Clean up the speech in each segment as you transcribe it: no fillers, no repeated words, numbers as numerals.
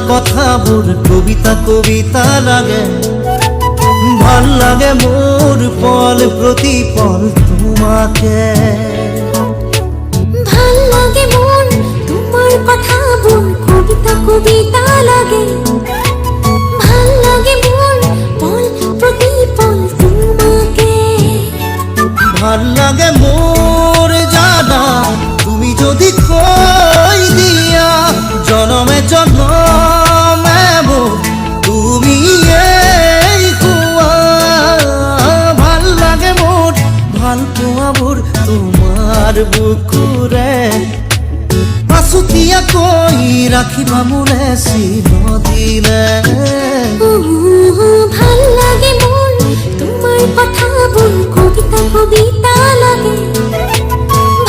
কথাবোৰ কবিতা কবিতা লাগে ভাল লাগে মোৰ পল প্ৰতি পল তোমাকে ভাল লাগে মোৰ তোমাৰ কথাবোৰ কবিতা কবিতা লাগে ভাল লাগে মোৰ পল প্ৰতি পল তোমাকে ভাল লাগে মোৰ জানা তুমি যদি কৈ দিয়া জনমে জনমে মোৰ তুমি ভাল লাগে মোৰ ভাল পোৱাবোৰ তোমাৰ বুকুৰে পাছতীয়াকৈ ৰাখিবা মোৰে চিৰদিনে ভাল লাগে মোৰ তোমাৰ কথাবোৰ কবিতা কবিতা লাগে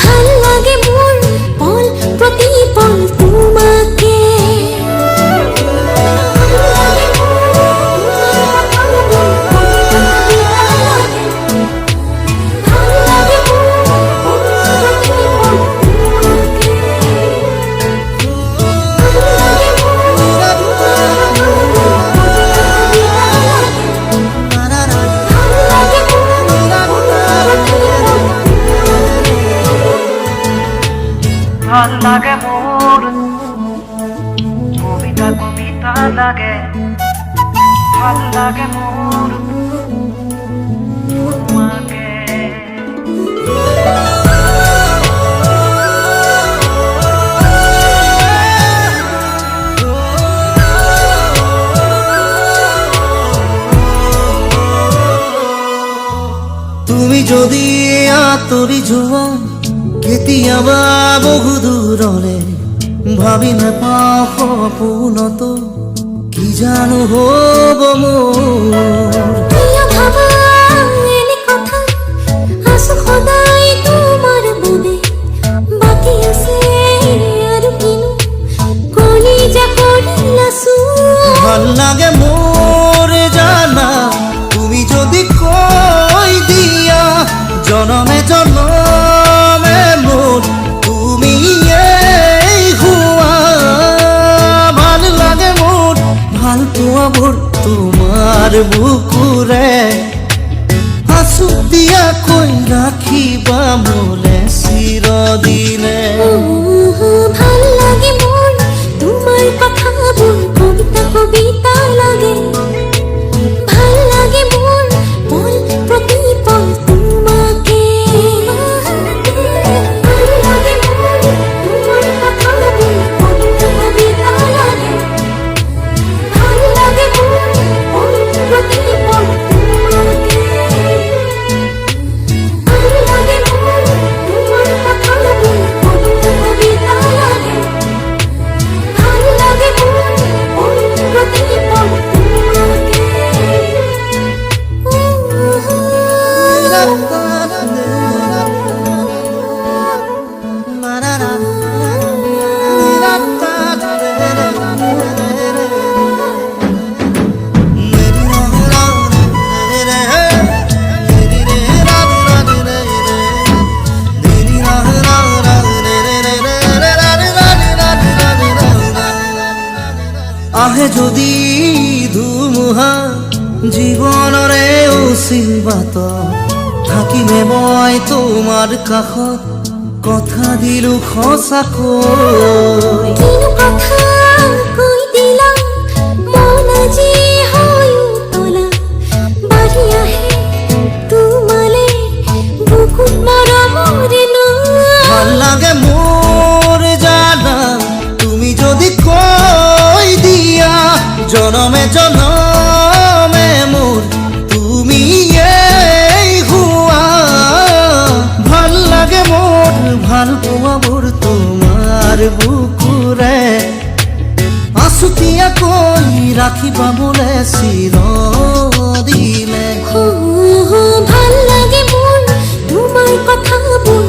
ভাল লাগে মোৰ পল প্ৰতি পল তোমাকে ভাল লাগে মোর কবিতা কবিতা লাগে ভাল লাগে মোর তোমাকে তুমি যদি আঁতৰি যোৱা কেতিয়াবা বহু দূৰলে ভাবি নাপাওঁ সপোনতো কি জানো হ'ব মোৰ প্ৰিয় ভাবা এনে কথা আছো সদায় তোমাৰ বাবে বাকী আছে আৰু কিনো কলিজা কৰিলাছো ভাল লাগে মোৰ জানা তুমি যদি কৈ দিয়া জনমে জনমে মোৰ তুমি ভাল লাগে মোৰ ভাল পোৱাবোৰ তোমাৰ বুকুৰে আছুতীয়াকৈ ৰাখিবা মোলে চিৰদিনে ভাল লাগে মোৰ তোমাৰ কথাবোৰ কবিতা কবিতা লাগে ভাল লাগে মোৰ পল প্ৰতি পল তোমাকে ভাল লাগে মোৰ তোমাৰ কথাবোৰ কবিতা কবিতা লাগে ভাল লাগে মোৰ পল প্ৰতি পল তোমাকে ভাল লাগে মোৰ তোমাৰ কথাবোৰ কবিতা কবিতা লাগে ভাল লাগে মোৰ পল প্ৰতি পল আহে যদি ধুমুহা জীৱনৰে উচিল বাট থাকিমে মই তোমাৰ কাষত কথা দিলো সঁচাকৈ কিনো কথা কৈ দিলা মন আজি হৈ উতলা বাঢ়ি আহে তোমালে বুকুত মৰমৰে ভাল লাগে মোৰ জানা তুমি যদি কৈ দিয়া জনমে জনমে মোৰ তুমি ভাল লাগে মোৰ ভাল পোৱাবোৰ তোমাৰ বুকুৰে আছুতীয়াকৈ ৰাখিবা মোলে চিৰদিনে ভাল লাগে মোৰ তোমাৰ কথাবোৰ